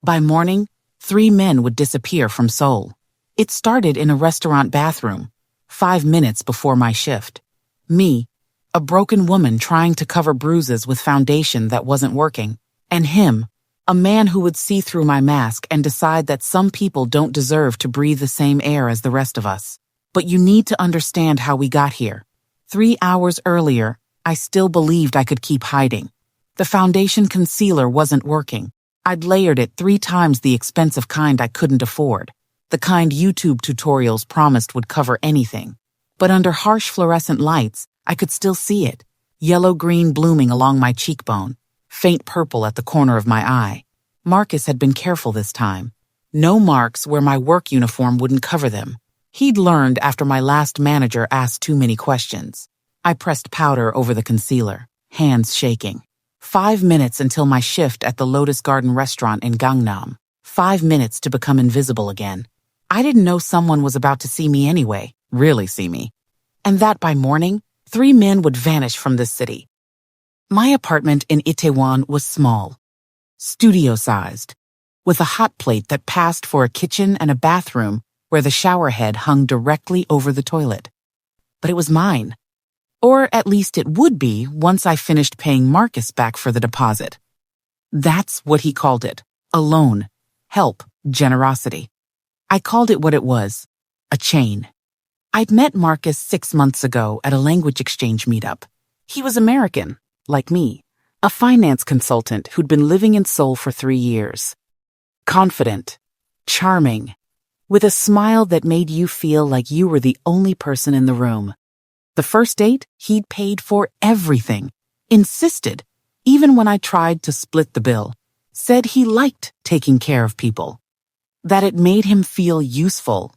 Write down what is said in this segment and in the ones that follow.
By morning, 3 men would disappear from Seoul. It started in a restaurant bathroom, 5 minutes before my shift. Me, a broken woman trying to cover bruises with foundation that wasn't working. And him, a man who would see through my mask and decide that some people don't deserve to breathe the same air as the rest of us. But you need to understand how we got here. 3 hours earlier, I still believed I could keep hiding. The foundation concealer wasn't working. I'd layered it 3 times the expensive kind I couldn't afford, the kind YouTube tutorials promised would cover anything. But under harsh fluorescent lights, I could still see it, yellow-green blooming along my cheekbone, faint purple at the corner of my eye. Marcus had been careful this time. No marks where my work uniform wouldn't cover them. He'd learned after my last manager asked too many questions. I pressed powder over the concealer, hands shaking. 5 minutes until my shift at the Lotus Garden restaurant in Gangnam. 5 minutes to become invisible again. I didn't know someone was about to see me anyway, really see me. And that by morning, 3 men would vanish from this city. My apartment in Itaewon was small, studio-sized, with a hot plate that passed for a kitchen and a bathroom where the shower head hung directly over the toilet. But it was mine. Or at least it would be once I finished paying Marcus back for the deposit. That's what he called it, a loan, help, generosity. I called it what it was, a chain. I'd met Marcus 6 months ago at a language exchange meetup. He was American, like me, a finance consultant who'd been living in Seoul for 3 years. Confident, charming, with a smile that made you feel like you were the only person in the room. The first date, he'd paid for everything, insisted, even when I tried to split the bill, said he liked taking care of people, that it made him feel useful.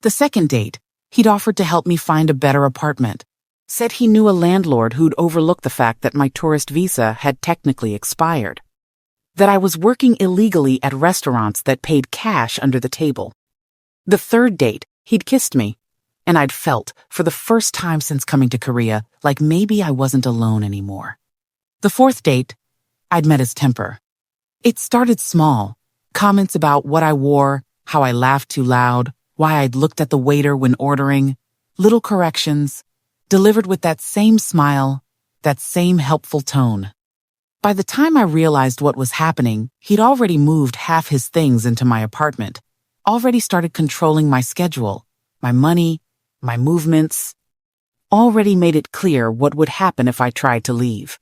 The second date, he'd offered to help me find a better apartment, said he knew a landlord who'd overlook the fact that my tourist visa had technically expired, that I was working illegally at restaurants that paid cash under the table. The third date, he'd kissed me, and I'd felt, for the first time since coming to Korea, like maybe I wasn't alone anymore. The fourth date, I'd met his temper. It started small, comments about what I wore, how I laughed too loud, why I'd looked at the waiter when ordering, little corrections, delivered with that same smile, that same helpful tone. By the time I realized what was happening, he'd already moved half his things into my apartment, already started controlling my schedule, my money, my movements, already made it clear what would happen if I tried to leave.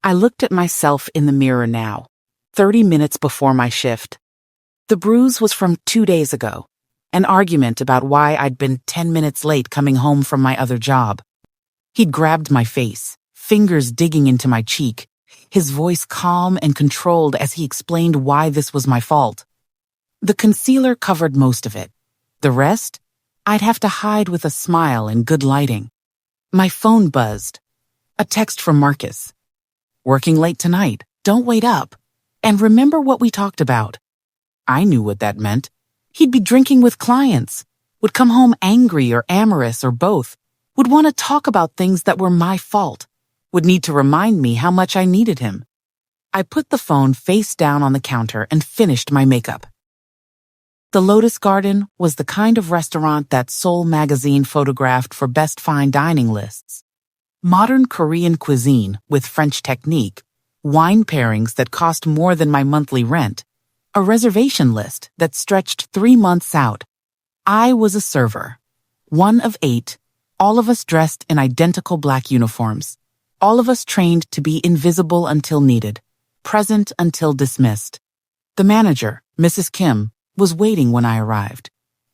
I looked at myself in the mirror now, 30 minutes before my shift. The bruise was from 2 days ago, an argument about why I'd been 10 minutes late coming home from my other job. He'd grabbed my face, fingers digging into my cheek, his voice calm and controlled as he explained why this was my fault. The concealer covered most of it. The rest, I'd have to hide with a smile and good lighting. My phone buzzed. A text from Marcus. Working late tonight. Don't wait up. And remember what we talked about. I knew what that meant. He'd be drinking with clients, would come home angry or amorous or both, would want to talk about things that were my fault, would need to remind me how much I needed him. I put the phone face down on the counter and finished my makeup. The Lotus Garden was the kind of restaurant that Seoul magazine photographed for best fine dining lists. Modern Korean cuisine with French technique, wine pairings that cost more than my monthly rent, a reservation list that stretched 3 months out. I was a server, 1 of 8, all of us dressed in identical black uniforms, all of us trained to be invisible until needed, present until dismissed. The manager, Mrs. Kim, was waiting when I arrived.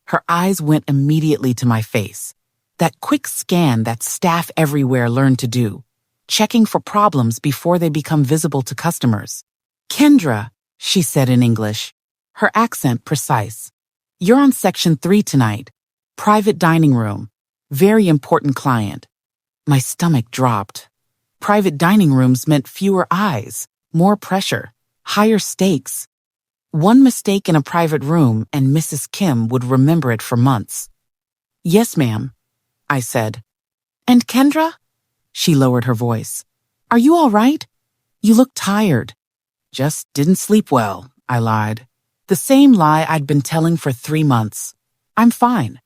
Her eyes went immediately to my face, that quick scan that staff everywhere learn to do, checking for problems before they become visible to customers. "Kendra," she said in English, her accent precise. "You're on section 3 tonight. Private dining room. Very important client." My stomach dropped. Private dining rooms meant fewer eyes, more pressure, higher stakes. One mistake in a private room and Mrs. Kim would remember it for months. "Yes, ma'am," I said. "And Kendra?" She lowered her voice. "Are you all right? You look tired." "Just didn't sleep well," I lied. The same lie I'd been telling for 3 months. I'm fine.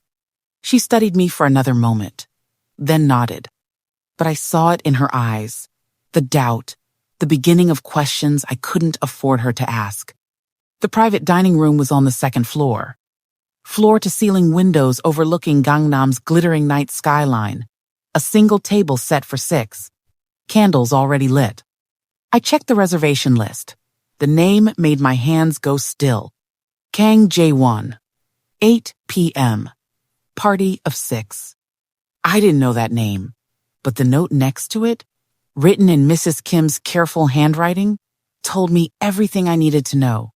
She studied me for another moment, then nodded. But I saw it in her eyes, the doubt, the beginning of questions I couldn't afford her to ask. The private dining room was on the second floor. Floor-to-ceiling windows overlooking Gangnam's glittering night skyline. A single table set for 6. Candles already lit. I checked the reservation list. The name made my hands go still. Kang Jae-won. 8 p.m. Party of 6. I didn't know that name, but the note next to it, written in Mrs. Kim's careful handwriting, told me everything I needed to know.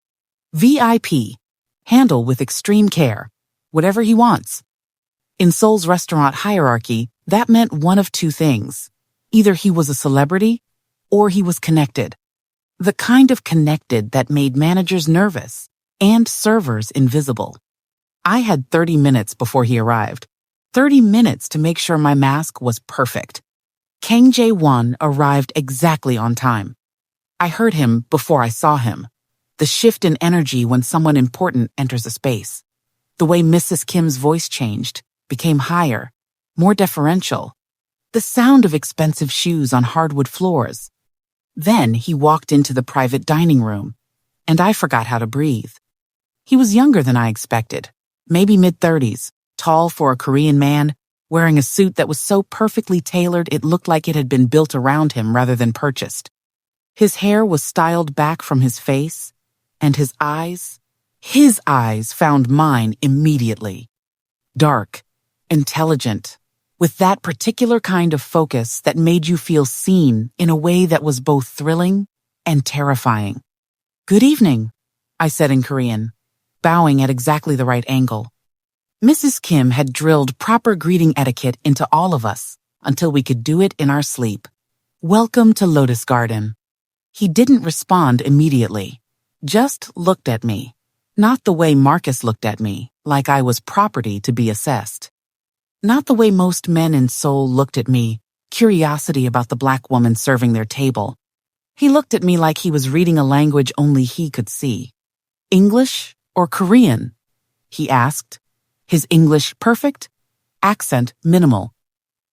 VIP. Handle with extreme care. Whatever he wants. In Seoul's restaurant hierarchy, that meant one of 2 things. Either he was a celebrity, or he was connected. The kind of connected that made managers nervous and servers invisible. I had 30 minutes before he arrived. 30 minutes to make sure my mask was perfect. Kang Jae-won arrived exactly on time. I heard him before I saw him. The shift in energy when someone important enters a space. The way Mrs. Kim's voice changed, became higher, more deferential. The sound of expensive shoes on hardwood floors. Then he walked into the private dining room, and I forgot how to breathe. He was younger than I expected, maybe mid-30s, tall for a Korean man, wearing a suit that was so perfectly tailored it looked like it had been built around him rather than purchased. His hair was styled back from his face, and his eyes found mine immediately. Dark, intelligent, with that particular kind of focus that made you feel seen in a way that was both thrilling and terrifying. "Good evening," I said in Korean, bowing at exactly the right angle. Mrs. Kim had drilled proper greeting etiquette into all of us until we could do it in our sleep. "Welcome to Lotus Garden." He didn't respond immediately, just looked at me, not the way Marcus looked at me, like I was property to be assessed. Not the way most men in Seoul looked at me, curiosity about the black woman serving their table. He looked at me like he was reading a language only he could see. "English or Korean?" he asked. His English perfect, accent minimal.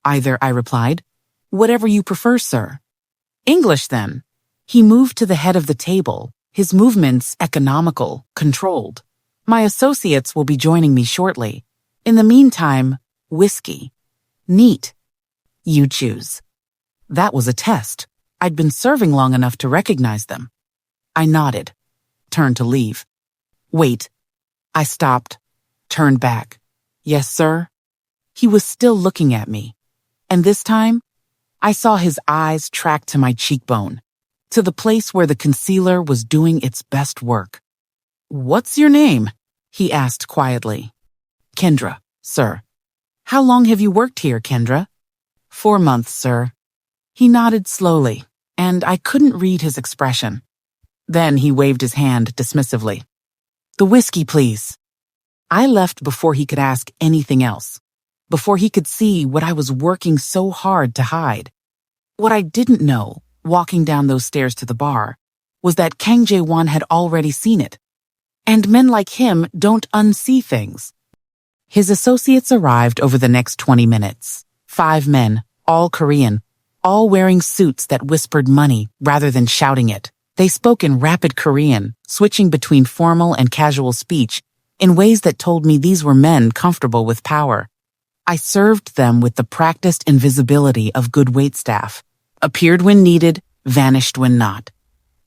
"Either," I replied. "Whatever you prefer, sir." "English, then." He moved to the head of the table, his movements economical, controlled. "My associates will be joining me shortly. In the meantime, whiskey. Neat. You choose." That was a test. I'd been serving long enough to recognize them. I nodded, turned to leave. "Wait." I stopped, turned back. "Yes, sir?" He was still looking at me. And this time, I saw his eyes track to my cheekbone, to the place where the concealer was doing its best work. "What's your name?" he asked quietly. "Kendra, sir." "How long have you worked here, Kendra?" 4 months, sir." He nodded slowly, and I couldn't read his expression. Then he waved his hand dismissively. "The whiskey, please." I left before he could ask anything else, before he could see what I was working so hard to hide. What I didn't know, walking down those stairs to the bar, was that Kang Jae-won had already seen it. And men like him don't unsee things. His associates arrived over the next 20 minutes. 5 men, all Korean, all wearing suits that whispered money rather than shouting it. They spoke in rapid Korean, switching between formal and casual speech in ways that told me these were men comfortable with power. I served them with the practiced invisibility of good waitstaff. Appeared when needed, vanished when not.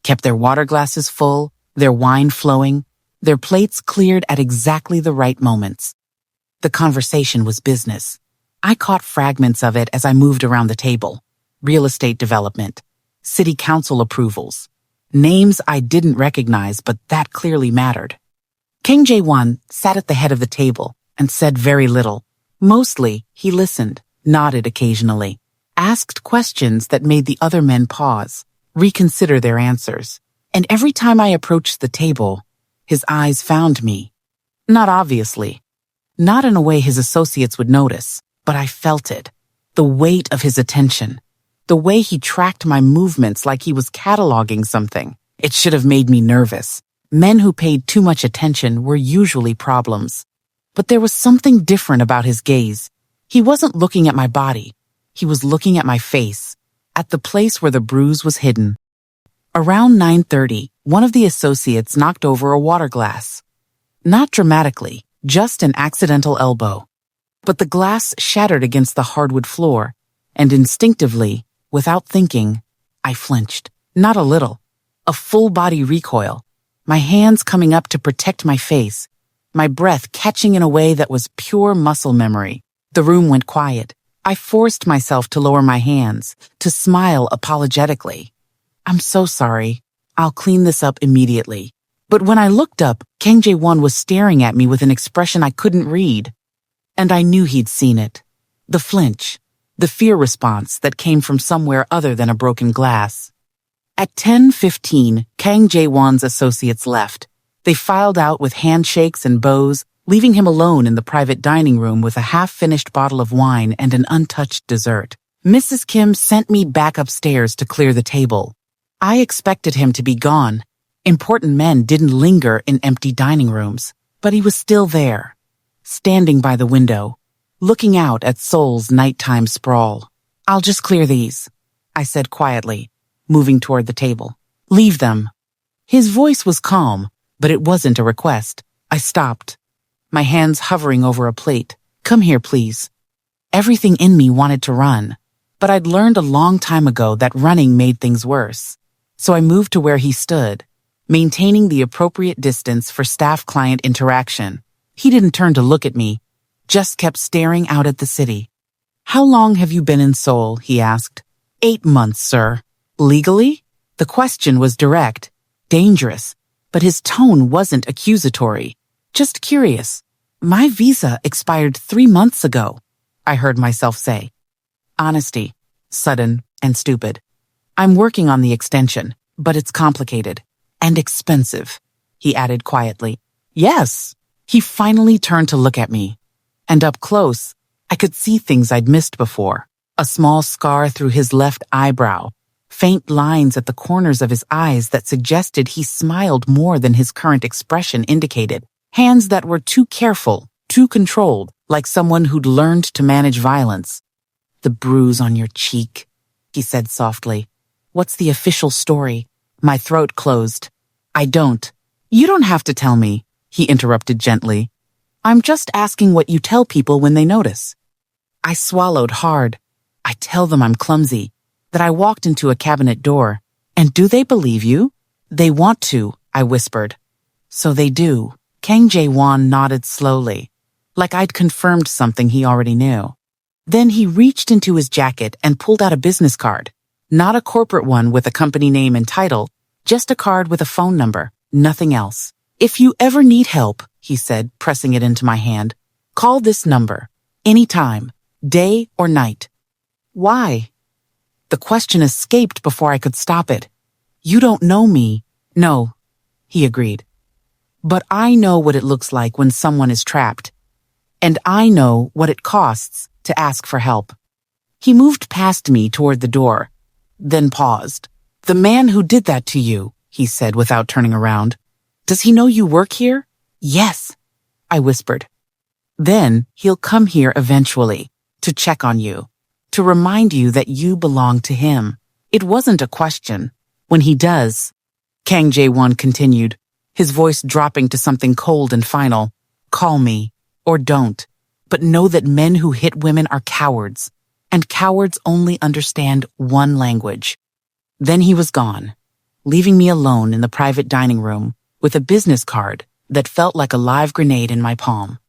Kept their water glasses full, their wine flowing, their plates cleared at exactly the right moments. The conversation was business. I caught fragments of it as I moved around the table. Real estate development, city council approvals, names I didn't recognize but that clearly mattered. Kang Jae-won sat at the head of the table and said very little. Mostly, he listened, nodded occasionally, asked questions that made the other men pause, reconsider their answers. And every time I approached the table, his eyes found me. Not obviously. Not in a way his associates would notice, but I felt it. The weight of his attention. The way he tracked my movements like he was cataloging something. It should have made me nervous. Men who paid too much attention were usually problems. But there was something different about his gaze. He wasn't looking at my body. He was looking at my face, at the place where the bruise was hidden. Around 9:30, one of the associates knocked over a water glass. Not dramatically, just an accidental elbow. But the glass shattered against the hardwood floor, and instinctively, without thinking, I flinched. Not a little. A full-body recoil. My hands coming up to protect my face. My breath catching in a way that was pure muscle memory. The room went quiet. I forced myself to lower my hands, to smile apologetically. I'm so sorry. I'll clean this up immediately. But when I looked up, Kang Jae-won was staring at me with an expression I couldn't read. And I knew he'd seen it. The flinch. The fear response that came from somewhere other than a broken glass. At 10:15, Kang Jae-won's associates left. They filed out with handshakes and bows, leaving him alone in the private dining room with a half-finished bottle of wine and an untouched dessert. Mrs. Kim sent me back upstairs to clear the table. I expected him to be gone. Important men didn't linger in empty dining rooms, but he was still there, standing by the window, looking out at Seoul's nighttime sprawl. I'll just clear these, I said quietly, moving toward the table. Leave them. His voice was calm, but it wasn't a request. I stopped, my hands hovering over a plate. Come here, please. Everything in me wanted to run, but I'd learned a long time ago that running made things worse. So I moved to where he stood, maintaining the appropriate distance for staff-client interaction. He didn't turn to look at me, just kept staring out at the city. How long have you been in Seoul? He asked. 8 months, sir. Legally? The question was direct, dangerous, but his tone wasn't accusatory, just curious. My visa expired 3 months ago, I heard myself say. Honesty, sudden and stupid. I'm working on the extension, but it's complicated and expensive, he added quietly. Yes. He finally turned to look at me. And up close, I could see things I'd missed before. A small scar through his left eyebrow, faint lines at the corners of his eyes that suggested he smiled more than his current expression indicated. Hands that were too careful, too controlled, like someone who'd learned to manage violence. The bruise on your cheek, he said softly. What's the official story? My throat closed. I don't. You don't have to tell me, he interrupted gently. I'm just asking what you tell people when they notice. I swallowed hard. I tell them I'm clumsy, that I walked into a cabinet door. And do they believe you? They want to, I whispered. So they do. Kang Jae-won nodded slowly, like I'd confirmed something he already knew. Then he reached into his jacket and pulled out a business card. Not a corporate one with a company name and title, just a card with a phone number, nothing else. If you ever need help, he said, pressing it into my hand, call this number, anytime, day or night. Why? The question escaped before I could stop it. You don't know me. No, he agreed. But I know what it looks like when someone is trapped. And I know what it costs to ask for help. He moved past me toward the door, then paused. The man who did that to you, he said without turning around. Does he know you work here? Yes, I whispered. Then he'll come here eventually, to check on you, to remind you that you belong to him. It wasn't a question. When he does, Kang Jae-won continued, his voice dropping to something cold and final, call me, or don't, but know that men who hit women are cowards, and cowards only understand one language. Then he was gone, leaving me alone in the private dining room with a business card that felt like a live grenade in my palm.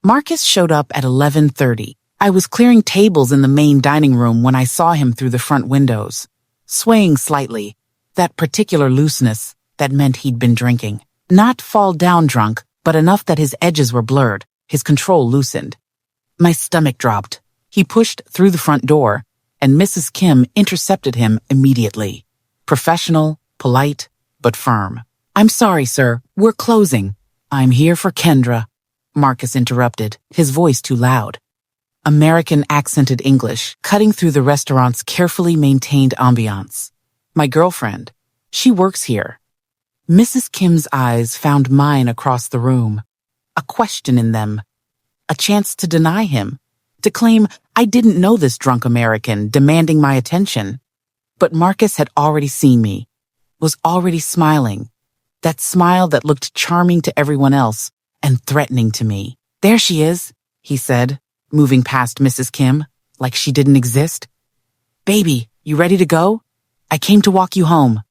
Marcus showed up at 11:30. I was clearing tables in the main dining room when I saw him through the front windows, swaying slightly, that particular looseness that meant he'd been drinking. Not fall down drunk, but enough that his edges were blurred, his control loosened. My stomach dropped. He pushed through the front door, and Mrs. Kim intercepted him immediately. Professional, polite, but firm. I'm sorry, sir. We're closing. I'm here for Kendra, Marcus interrupted, his voice too loud. American accented English, cutting through the restaurant's carefully maintained ambiance. My girlfriend. She works here. Mrs. Kim's eyes found mine across the room, a question in them, a chance to deny him, to claim I didn't know this drunk American demanding my attention. But Marcus had already seen me, was already smiling, that smile that looked charming to everyone else and threatening to me. "There she is," he said, moving past Mrs. Kim like she didn't exist. "Baby, you ready to go? I came to walk you home."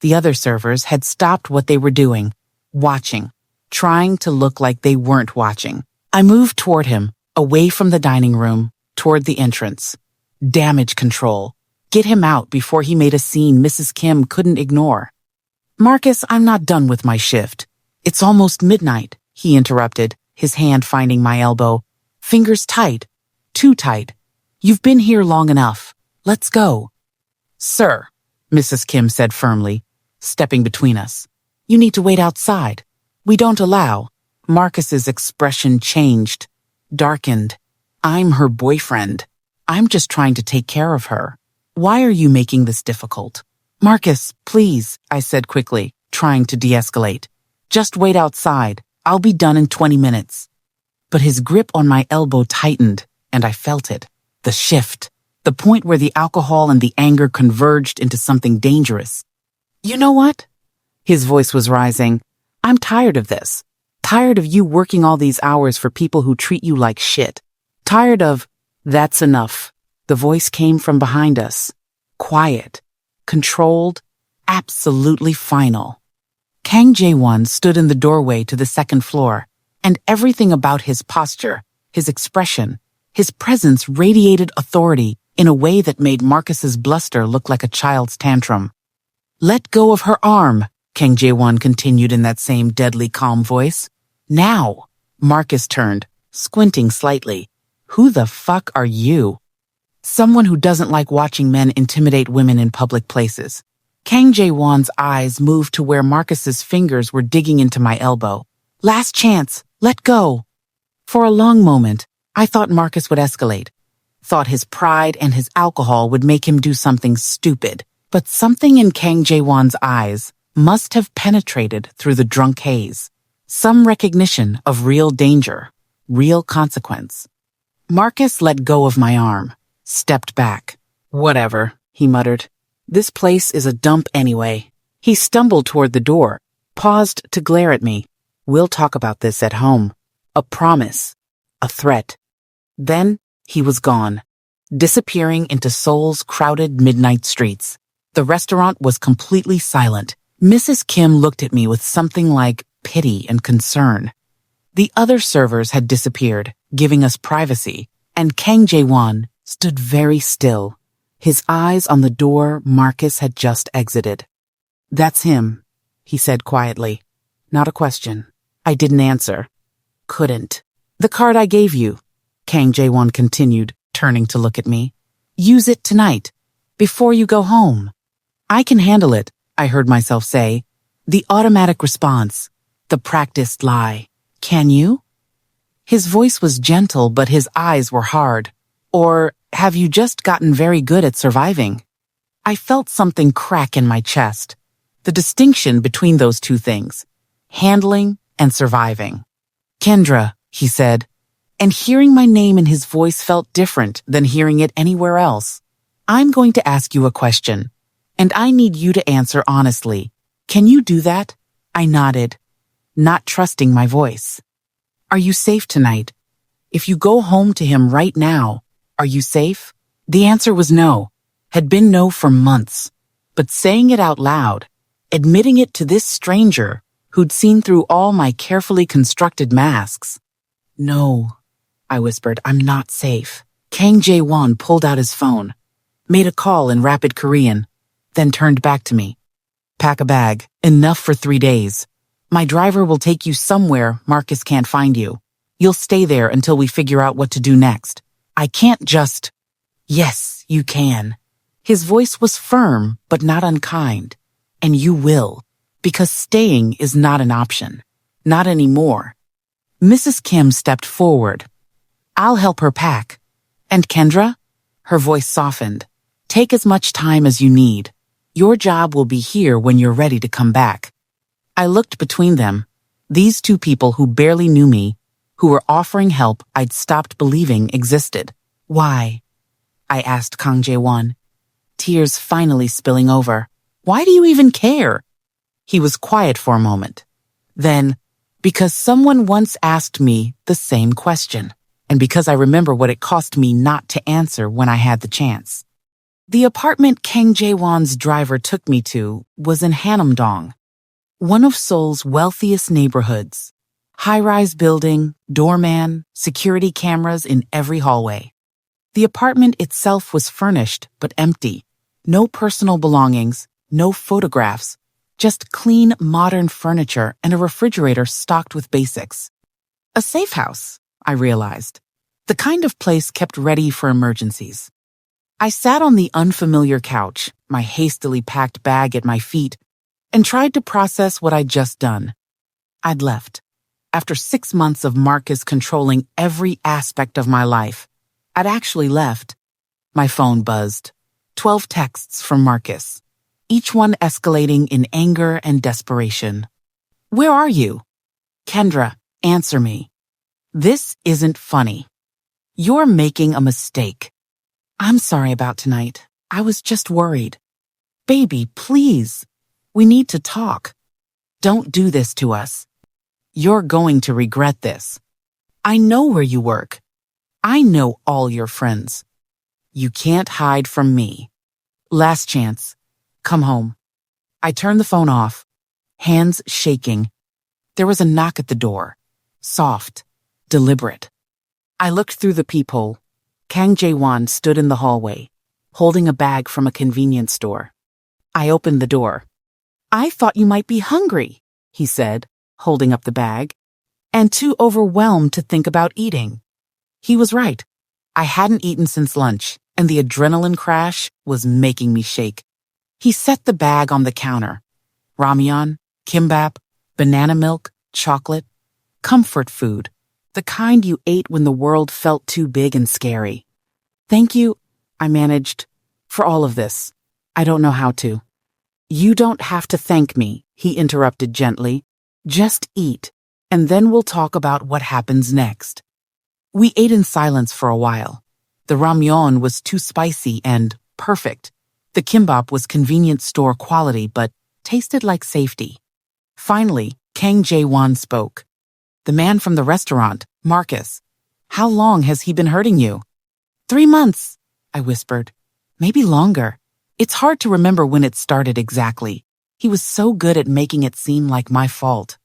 The other servers had stopped what they were doing, watching, trying to look like they weren't watching. I moved toward him, away from the dining room, toward the entrance. Damage control. Get him out before he made a scene Mrs. Kim couldn't ignore. "Marcus, I'm not done with my shift. It's almost midnight," he interrupted, his hand finding my elbow. "Fingers tight. Too tight. You've been here long enough. Let's go." "Sir," Mrs. Kim said firmly, stepping between us. "You need to wait outside. We don't allow." Marcus's expression changed, darkened. "I'm her boyfriend. I'm just trying to take care of her. Why are you making this difficult?" "Marcus, please," I said quickly, trying to de-escalate. "Just wait outside. I'll be done in 20 minutes. But his grip on my elbow tightened, and I felt it. The shift. The point where the alcohol and the anger converged into something dangerous. "You know what?" His voice was rising. "I'm tired of this. Tired of you working all these hours for people who treat you like shit. Tired of—" "That's enough." The voice came from behind us. Quiet. Controlled. Absolutely final. Kang Jae-won stood in the doorway to the second floor, and everything about his posture, his expression, his presence radiated authority in a way that made Marcus's bluster look like a child's tantrum. "Let go of her arm," Kang Jae-won continued in that same deadly calm voice. "Now." Marcus turned, squinting slightly. "Who the fuck are you?" "Someone who doesn't like watching men intimidate women in public places." Kang Jae-won's eyes moved to where Marcus's fingers were digging into my elbow. "Last chance. Let go." For a long moment, I thought Marcus would escalate. Thought his pride and his alcohol would make him do something stupid. But something in Kang Jae-won's eyes must have penetrated through the drunk haze. Some recognition of real danger, real consequence. Marcus let go of my arm, stepped back. "Whatever," he muttered. "This place is a dump anyway." He stumbled toward the door, paused to glare at me. "We'll talk about this at home." A promise. A threat. Then he was gone, disappearing into Seoul's crowded midnight streets. The restaurant was completely silent. Mrs. Kim looked at me with something like pity and concern. The other servers had disappeared, giving us privacy, and Kang Jae-won stood very still, his eyes on the door Marcus had just exited. "That's him," he said quietly. Not a question. I didn't answer. Couldn't. "The card I gave you," Kang Jae-won continued, turning to look at me. "Use it tonight, before you go home." "I can handle it," I heard myself say. The automatic response, the practiced lie. "Can you?" His voice was gentle, but his eyes were hard. "Or have you just gotten very good at surviving?" I felt something crack in my chest. The distinction between those two things, handling and surviving. "Kendra," he said, and hearing my name in his voice felt different than hearing it anywhere else. "I'm going to ask you a question, and I need you to answer honestly. Can you do that?" I nodded, not trusting my voice. "Are you safe tonight? If you go home to him right now, are you safe?" The answer was no, had been no for months. But saying it out loud, admitting it to this stranger who'd seen through all my carefully constructed masks. "No," I whispered, "I'm not safe." Kang Jae-won pulled out his phone, made a call in rapid Korean, then turned back to me. "Pack a bag, enough for 3 days. My driver will take you somewhere Marcus can't find you. You'll stay there until we figure out what to do next. I can't just—" "Yes, you can." His voice was firm, but not unkind. "And you will, because staying is not an option. Not anymore." Mrs. Kim stepped forward. "I'll help her pack. And Kendra?" Her voice softened. "Take as much time as you need. Your job will be here when you're ready to come back." I looked between them. These two people who barely knew me, who were offering help I'd stopped believing existed. Why? I asked Kang Jae-won, tears finally spilling over. Why do you even care? He was quiet for a moment. Then, because someone once asked me the same question, and because I remember what it cost me not to answer when I had the chance. The apartment Kang Jae-won's driver took me to was in Hanam-dong, one of Seoul's wealthiest neighborhoods. High-rise building, doorman, security cameras in every hallway. The apartment itself was furnished but empty. No personal belongings, no photographs, just clean, modern furniture and a refrigerator stocked with basics. A safe house, I realized. The kind of place kept ready for emergencies. I sat on the unfamiliar couch, my hastily packed bag at my feet, and tried to process what I'd just done. I'd left. After 6 months of Marcus controlling every aspect of my life, I'd actually left. My phone buzzed. 12 texts from Marcus, each one escalating in anger and desperation. Where are you? Kendra, answer me. This isn't funny. You're making a mistake. I'm sorry about tonight. I was just worried. Baby, please. We need to talk. Don't do this to us. You're going to regret this. I know where you work. I know all your friends. You can't hide from me. Last chance. Come home. I turned the phone off, hands shaking. There was a knock at the door. Soft, deliberate. I looked through the peephole. Kang Jae-won stood in the hallway, holding a bag from a convenience store. I opened the door. I thought you might be hungry, he said, holding up the bag, and too overwhelmed to think about eating. He was right. I hadn't eaten since lunch, and the adrenaline crash was making me shake. He set the bag on the counter. Ramyeon, kimbap, banana milk, chocolate, comfort food, the kind you ate when the world felt too big and scary. Thank you, I managed, for all of this. I don't know how to. You don't have to thank me, he interrupted gently. Just eat, and then we'll talk about what happens next. We ate in silence for a while. The ramyeon was too spicy and perfect. The kimbap was convenience store quality but tasted like safety. Finally, Kang Jae-won spoke. The man from the restaurant, Marcus. How long has he been hurting you? 3 months, I whispered. Maybe longer. It's hard to remember when it started exactly. He was so good at making it seem like my fault.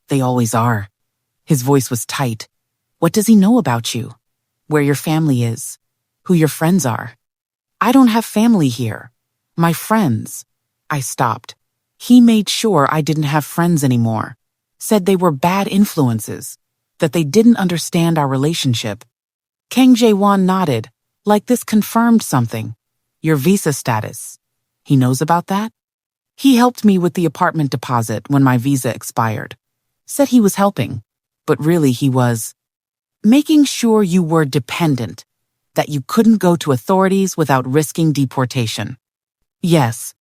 They always are. His voice was tight. What does he know about you? Where your family is? Who your friends are? I don't have family here. My friends. I stopped. He made sure I didn't have friends anymore. Said they were bad influences. That they didn't understand our relationship. Kang Jae-won nodded, like this confirmed something. Your visa status. He knows about that? He helped me with the apartment deposit when my visa expired. Said he was helping, but really he was making sure you were dependent, that you couldn't go to authorities without risking deportation. Yes.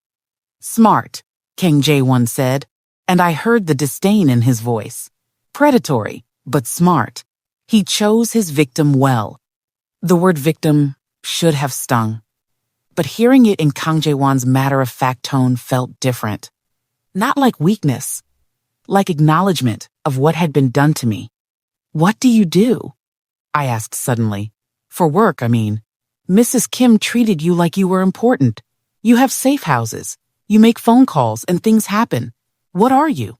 Smart, Kang Jae-won said, and I heard the disdain in his voice. Predatory, but smart. He chose his victim well. The word victim should have stung. But hearing it in Kang Jae-won's matter-of-fact tone felt different. Not like weakness, like acknowledgement of what had been done to me. What do you do? I asked suddenly. For work, I mean. Mrs. Kim treated you like you were important. You have safe houses. You make phone calls and things happen. What are you?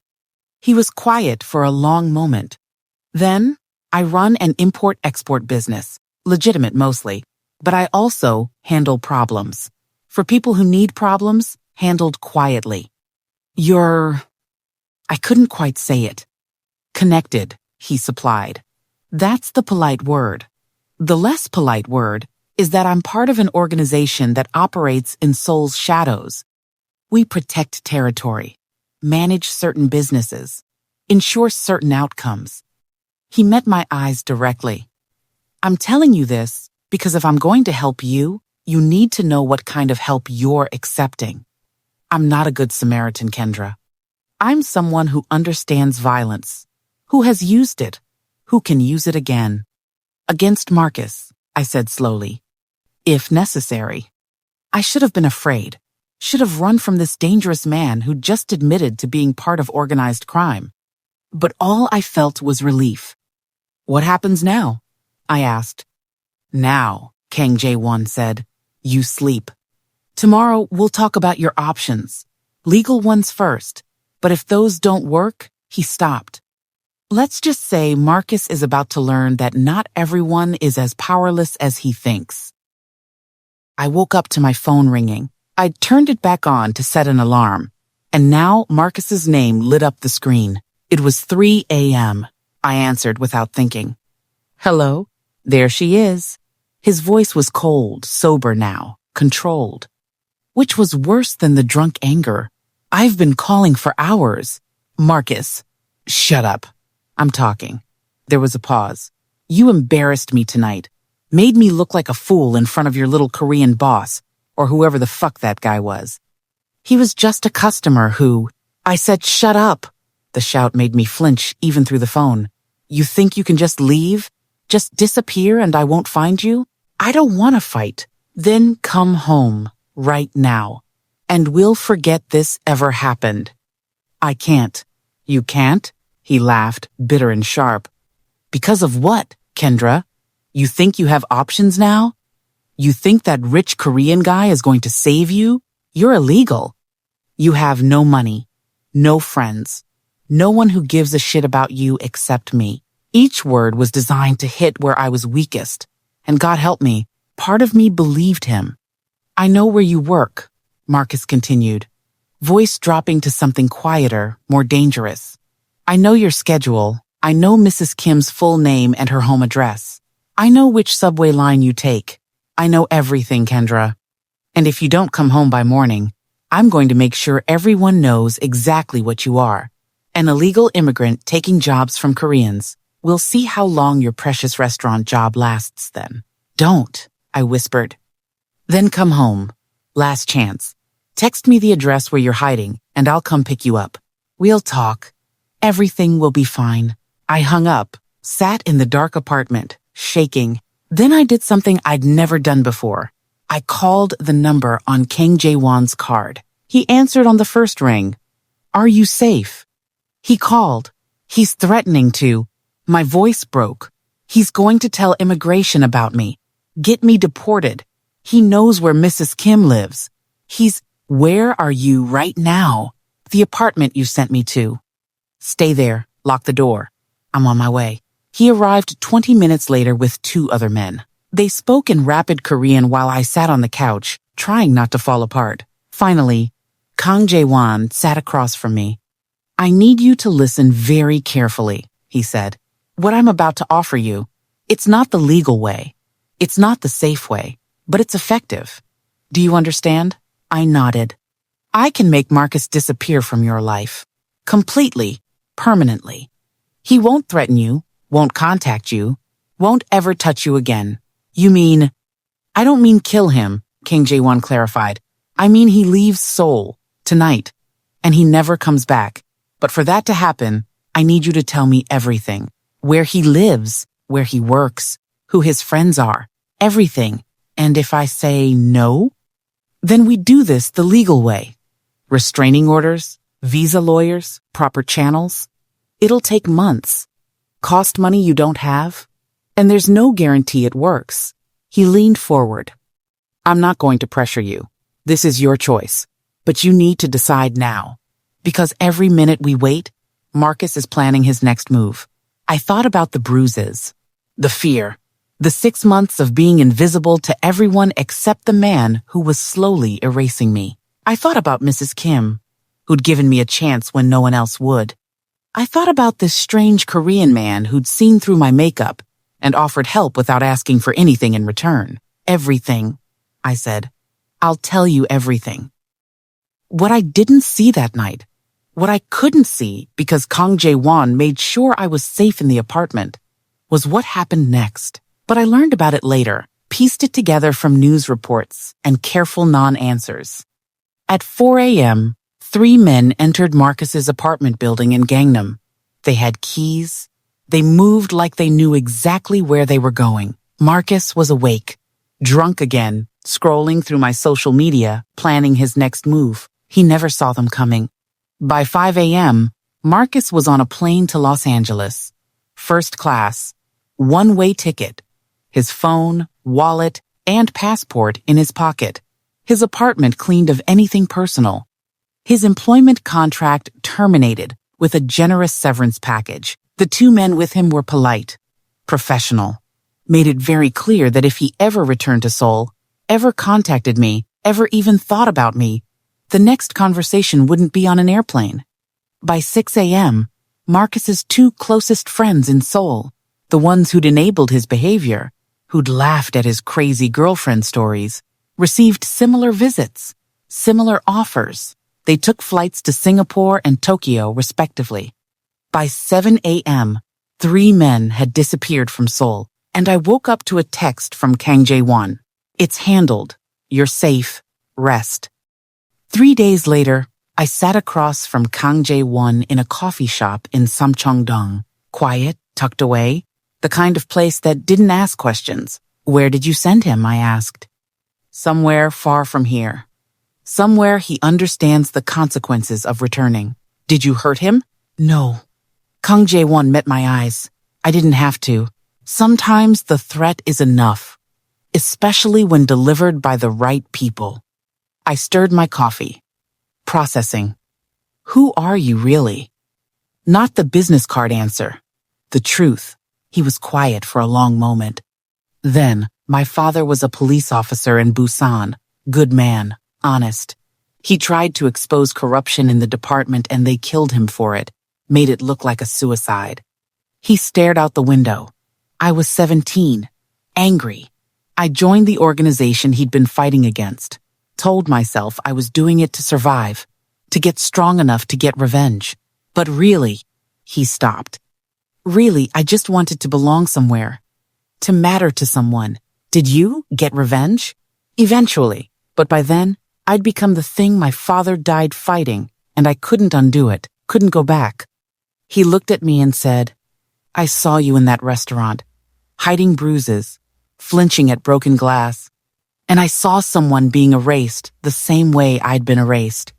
He was quiet for a long moment. Then, I run an import-export business, legitimate mostly, but I also handle problems. For people who need problems, handled quietly. I couldn't quite say it. Connected, he supplied. That's the polite word. The less polite word is that I'm part of an organization that operates in Seoul's shadows. We protect territory, manage certain businesses, ensure certain outcomes. He met my eyes directly. I'm telling you this because if I'm going to help you, you need to know what kind of help you're accepting. I'm not a good Samaritan, Kendra. I'm someone who understands violence, who has used it, who can use it again. Against Marcus, I said slowly. If necessary. I should have been afraid, should have run from this dangerous man who just admitted to being part of organized crime. But all I felt was relief. What happens now? I asked. Now, Kang Jae-won said, you sleep. Tomorrow we'll talk about your options. Legal ones first, but if those don't work, he stopped. Let's just say Marcus is about to learn that not everyone is as powerless as he thinks. I woke up to my phone ringing. I'd turned it back on to set an alarm, and now Marcus's name lit up the screen. It was 3 a.m. I answered without thinking. Hello? There she is. His voice was cold, sober now, controlled. Which was worse than the drunk anger. I've been calling for hours. Marcus. Shut up. I'm talking. There was a pause. You embarrassed me tonight. Made me look like a fool in front of your little Korean boss, or whoever the fuck that guy was. He was just a customer who... I said, shut up. The shout made me flinch even through the phone. You think you can just leave? Just disappear and I won't find you? I don't want to fight. Then come home, right now. And we'll forget this ever happened. I can't. You can't? He laughed, bitter and sharp. Because of what, Kendra? You think you have options now? You think that rich Korean guy is going to save you? You're illegal. You have no money, no friends, no one who gives a shit about you except me. Each word was designed to hit where I was weakest. And God help me, part of me believed him. I know where you work, Marcus continued, voice dropping to something quieter, more dangerous. I know your schedule. I know Mrs. Kim's full name and her home address. I know which subway line you take. I know everything, Kendra. And if you don't come home by morning, I'm going to make sure everyone knows exactly what you are. An illegal immigrant taking jobs from Koreans. We'll see how long your precious restaurant job lasts then. Don't, I whispered. Then come home. Last chance. Text me the address where you're hiding, and I'll come pick you up. We'll talk. Everything will be fine. I hung up, sat in the dark apartment, shaking. Then I did something I'd never done before. I called the number on Kang Jae-won's card. He answered on the first ring. Are you safe? He called. He's threatening to. My voice broke. He's going to tell immigration about me. Get me deported. He knows where Mrs. Kim lives. Where are you right now? The apartment you sent me to. Stay there. Lock the door. I'm on my way. He arrived 20 minutes later with 2 other men. They spoke in rapid Korean while I sat on the couch, trying not to fall apart. Finally, Kang Jae-won sat across from me. I need you to listen very carefully, he said. What I'm about to offer you, it's not the legal way. It's not the safe way, but it's effective. Do you understand? I nodded. I can make Marcus disappear from your life. Completely. Permanently. He won't threaten you, won't contact you, won't ever touch you again. You mean... I don't mean kill him, Kang Jae-won clarified. I mean he leaves Seoul, tonight, and he never comes back. But for that to happen, I need you to tell me everything. Where he lives, where he works, who his friends are, everything. And if I say no, then we do this the legal way. Restraining orders, visa lawyers, proper channels. It'll take months. Cost money you don't have. And there's no guarantee it works. He leaned forward. I'm not going to pressure you. This is your choice. But you need to decide now. Because every minute we wait, Marcus is planning his next move. I thought about the bruises, the fear, the 6 months of being invisible to everyone except the man who was slowly erasing me. I thought about Mrs. Kim, who'd given me a chance when no one else would. I thought about this strange Korean man who'd seen through my makeup and offered help without asking for anything in return. Everything, I said. I'll tell you everything. What I didn't see that night, what I couldn't see because Kang Jae-won made sure I was safe in the apartment, was what happened next. But I learned about it later, pieced it together from news reports and careful non-answers. At 4 a.m., 3 men entered Marcus's apartment building in Gangnam. They had keys. They moved like they knew exactly where they were going. Marcus was awake, drunk again, scrolling through my social media, planning his next move. He never saw them coming. By 5 a.m., Marcus was on a plane to Los Angeles. First class, one-way ticket. His phone, wallet, and passport in his pocket. His apartment cleaned of anything personal. His employment contract terminated with a generous severance package. The 2 men with him were polite, professional, made it very clear that if he ever returned to Seoul, ever contacted me, ever even thought about me, the next conversation wouldn't be on an airplane. By 6 a.m., Marcus's 2 closest friends in Seoul, the ones who'd enabled his behavior, who'd laughed at his crazy girlfriend stories, received similar visits, similar offers. They took flights to Singapore and Tokyo, respectively. By 7 a.m., 3 men had disappeared from Seoul, and I woke up to a text from Kang Jae-won. It's handled. You're safe. Rest. 3 days later, I sat across from Kang Jae-won in a coffee shop in Samcheong-dong. Quiet, tucked away, the kind of place that didn't ask questions. Where did you send him? I asked. Somewhere far from here. Somewhere he understands the consequences of returning. Did you hurt him? No. Kang Jae-won met my eyes. I didn't have to. Sometimes the threat is enough, especially when delivered by the right people. I stirred my coffee. Processing. Who are you really? Not the business card answer. The truth. He was quiet for a long moment. Then, my father was a police officer in Busan. Good man. Honest. He tried to expose corruption in the department and they killed him for it. Made it look like a suicide. He stared out the window. I was 17. Angry. I joined the organization he'd been fighting against. Told myself I was doing it to survive. To get strong enough to get revenge. But really, he stopped. Really, I just wanted to belong somewhere. To matter to someone. Did you get revenge? Eventually. But by then, I'd become the thing my father died fighting, and I couldn't undo it, couldn't go back. He looked at me and said, I saw you in that restaurant, hiding bruises, flinching at broken glass, and I saw someone being erased the same way I'd been erased,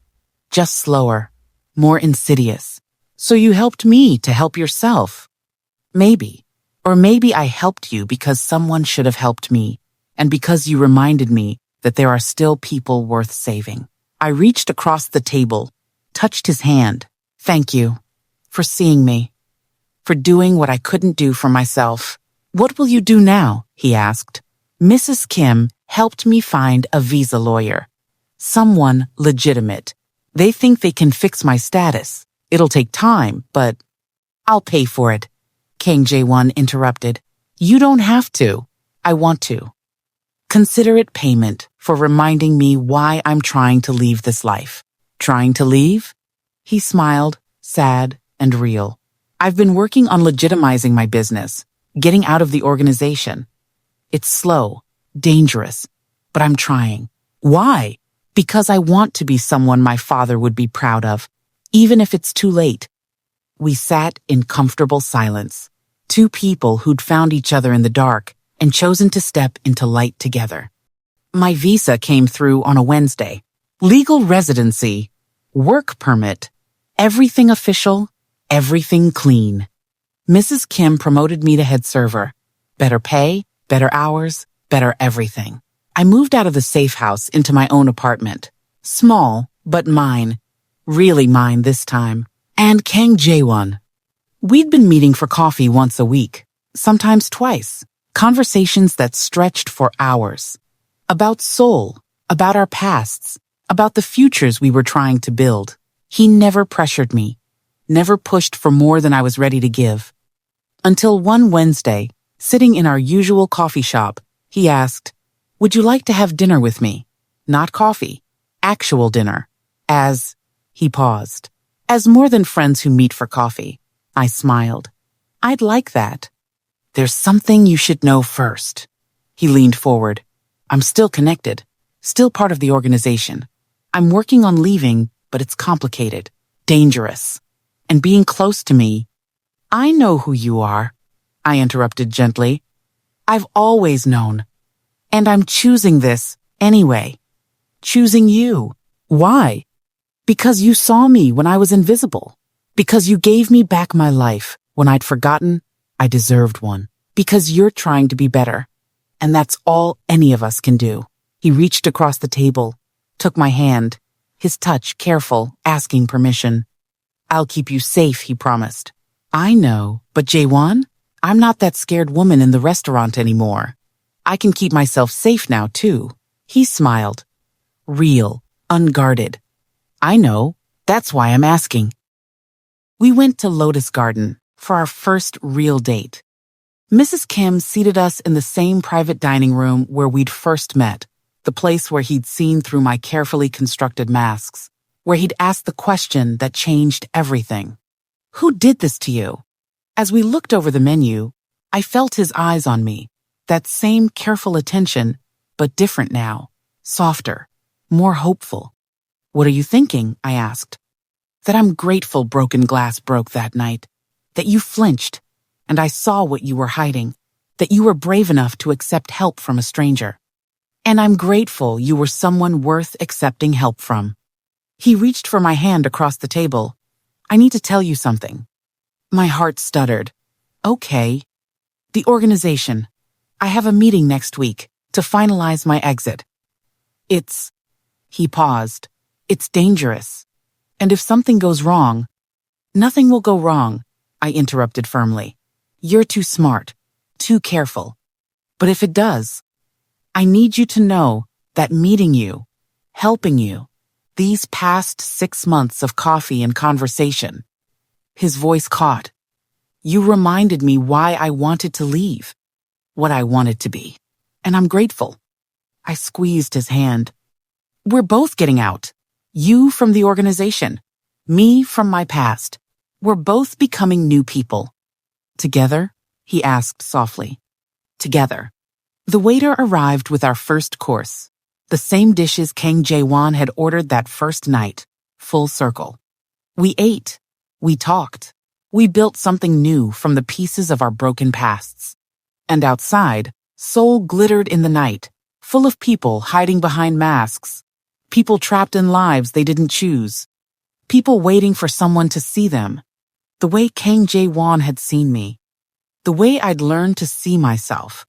just slower, more insidious. So you helped me to help yourself. Maybe. Or maybe I helped you because someone should have helped me, and because you reminded me that there are still people worth saving. I reached across the table, touched his hand. Thank you for seeing me, for doing what I couldn't do for myself. What will you do now? He asked. Mrs. Kim helped me find a visa lawyer. Someone legitimate. They think they can fix my status. It'll take time, but I'll pay for it. Kang Jae-won interrupted. You don't have to. I want to. Consider it payment for reminding me why I'm trying to leave this life. Trying to leave? He smiled, sad and real. I've been working on legitimizing my business, getting out of the organization. It's slow, dangerous, but I'm trying. Why? Because I want to be someone my father would be proud of, even if it's too late. We sat in comfortable silence, 2 people who'd found each other in the dark and chosen to step into light together. My visa came through on a Wednesday. Legal residency, work permit, everything official, everything clean. Mrs. Kim promoted me to head server. Better pay, better hours, better everything. I moved out of the safe house into my own apartment. Small, but mine. Really mine this time. And Kang Jae-won. We'd been meeting for coffee once a week, sometimes twice. Conversations that stretched for hours. About Seoul, about our pasts, about the futures we were trying to build. He never pressured me, never pushed for more than I was ready to give. Until one Wednesday, sitting in our usual coffee shop, he asked, would you like to have dinner with me? Not coffee, actual dinner. He paused. As more than friends who meet for coffee. I smiled. I'd like that. There's something you should know first. He leaned forward. I'm still connected, still part of the organization. I'm working on leaving but it's complicated, dangerous. And being close to me, I know who you are, I interrupted gently. I've always known. And I'm choosing this anyway. Choosing you. Why? Because you saw me when I was invisible. Because you gave me back my life when I'd forgotten I deserved one. Because you're trying to be better. And that's all any of us can do. He reached across the table, took my hand, his touch careful, asking permission. I'll keep you safe, he promised. I know, but Jae-won, I'm not that scared woman in the restaurant anymore. I can keep myself safe now, too. He smiled. Real, unguarded. I know, that's why I'm asking. We went to Lotus Garden for our first real date. Mrs. Kim seated us in the same private dining room where we'd first met, the place where he'd seen through my carefully constructed masks, where he'd asked the question that changed everything. Who did this to you? As we looked over the menu, I felt his eyes on me, that same careful attention, but different now, softer, more hopeful. What are you thinking? I asked. That I'm grateful broken glass broke that night, that you flinched, and I saw what you were hiding, that you were brave enough to accept help from a stranger. And I'm grateful you were someone worth accepting help from. He reached for my hand across the table. I need to tell you something. My heart stuttered. Okay. The organization. I have a meeting next week to finalize my exit. He paused. It's dangerous. And if something goes wrong, nothing will go wrong, I interrupted firmly. You're too smart, too careful. But if it does, I need you to know that meeting you, helping you, these past 6 months of coffee and conversation. His voice caught. You reminded me why I wanted to leave, what I wanted to be. And I'm grateful. I squeezed his hand. We're both getting out. You from the organization, me from my past. We're both becoming new people. Together? He asked softly. Together. The waiter arrived with our first course. The same dishes Kang Jae-won had ordered that first night, full circle. We ate. We talked. We built something new from the pieces of our broken pasts. And outside, Seoul glittered in the night, full of people hiding behind masks, people trapped in lives they didn't choose, people waiting for someone to see them, the way Kang Jae-won had seen me, the way I'd learned to see myself.